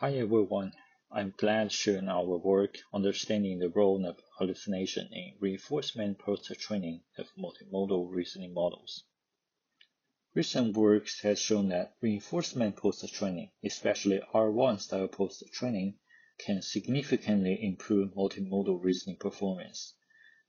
Hi everyone, I'm glad to share our work understanding the role of hallucination in reinforcement post-training of multimodal reasoning models. Recent work has shown that reinforcement post-training, especially R1 style post-training, can significantly improve multimodal reasoning performance.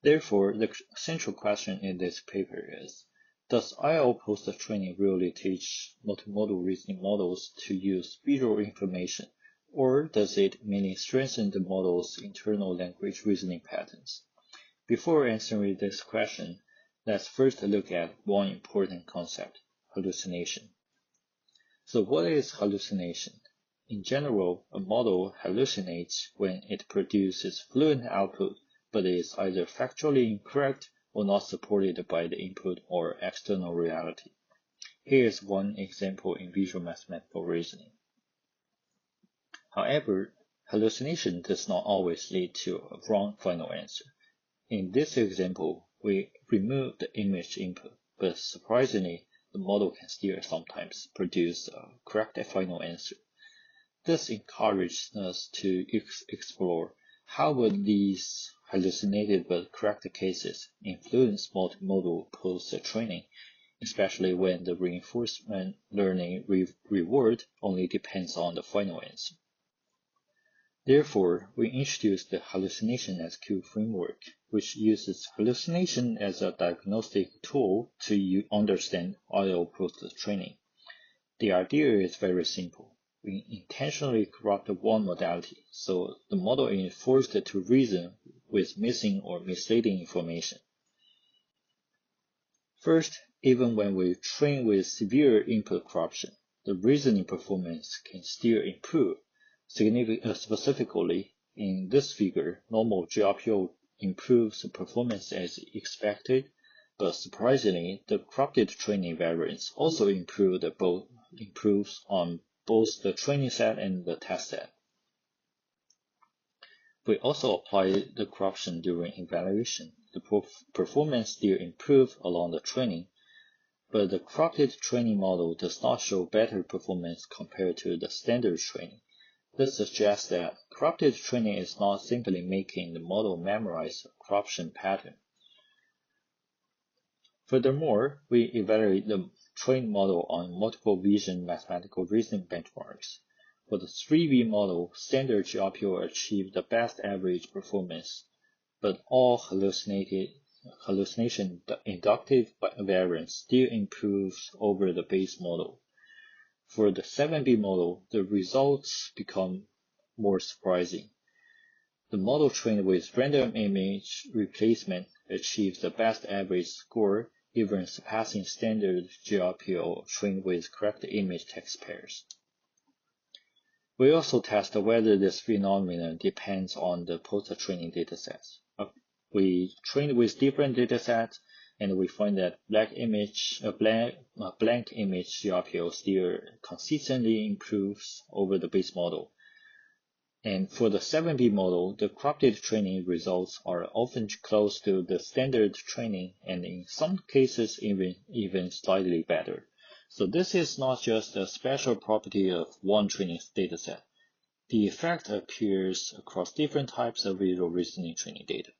Therefore, the central question in this paper is, does IO post-training really teach multimodal reasoning models to use visual information, or does it mainly strengthen the model's internal language reasoning patterns? Before answering this question, let's first look at one important concept, hallucination. So what is hallucination? In general, a model hallucinates when it produces fluent output but is either factually incorrect or not supported by the input or external reality. Here is one example in visual mathematical reasoning. However, hallucination does not always lead to a wrong final answer. In this example, we remove the image input, but surprisingly, the model can still sometimes produce a correct final answer. This encourages us to explore how would these hallucinated but correct cases influence multimodal post-training, especially when the reinforcement learning reward only depends on the final answer. Therefore, we introduced the hallucination as Q framework, which uses hallucination as a diagnostic tool to understand IO post-training. The idea is very simple. We intentionally corrupt one modality, so the model is forced to reason with missing or misleading information. First, even when we train with severe input corruption, the reasoning performance can still improve. Specifically, in this figure, normal GRPO improves performance as expected, but surprisingly, the corrupted training variance also improves on both the training set and the test set. We also apply the corruption during evaluation. The performance still improves along the training, but the corrupted training model does not show better performance compared to the standard training. This suggests that corrupted training is not simply making the model memorize a corruption pattern. Furthermore, we evaluate the trained model on multiple vision mathematical reasoning benchmarks. For the 3V model, standard GRPO achieved the best average performance, but all hallucination inductive variance still improves over the base model. For the 7B model, the results become more surprising. The model trained with random image replacement achieves the best average score, even surpassing standard GRPO trained with correct image text pairs. We also test whether this phenomenon depends on the post-training datasets. We trained with different datasets, and we find that blank image GRPO still consistently improves over the base model. And for the 7B model, the corrupted training results are often close to the standard training, and in some cases even slightly better. So this is not just a special property of one training dataset. The effect appears across different types of visual reasoning training data.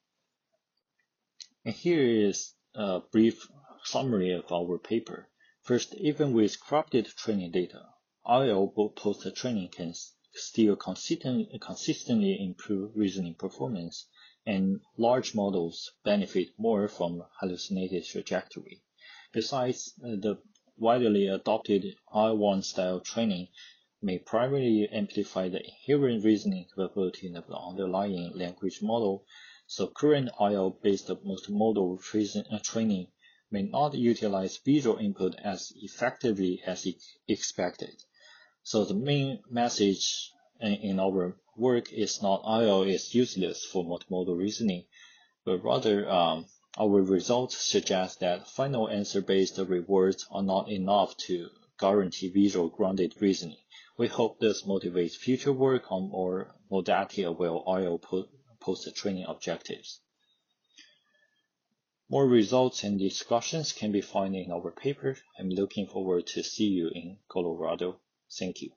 And here is a brief summary of our paper. First, even with corrupted training data, IO post-training can still consistently improve reasoning performance, and large models benefit more from hallucinated trajectory. Besides, the widely adopted I1 style training may primarily amplify the inherent reasoning capability of the underlying language model, so current IO-based multimodal training may not utilize visual input as effectively as expected. So the main message in our work is not IO is useless for multimodal reasoning, but rather our results suggest that final answer-based rewards are not enough to guarantee visual grounded reasoning. We hope this motivates future work on more modality-aware IO post-training objectives. More results and discussions can be found in our paper. I'm looking forward to see you in Colorado. Thank you.